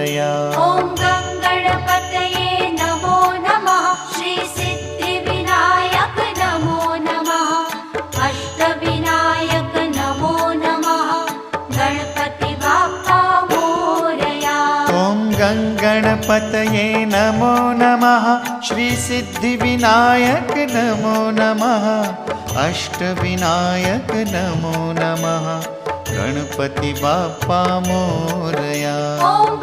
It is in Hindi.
मोरया। ॐ गङ्गणपतये नमो नमः। श्री सिद्धिविनायक नमो नमः। अष्टविनायक नमो नमः। गणपति बाप्पा मोरया। ॐ गङ्गणपतये नमो नमः। श्री सिद्धिविनायक नमो नमः। अष्टविनायक नमो नमः। गणपति बाप्पा मोरया। ॐ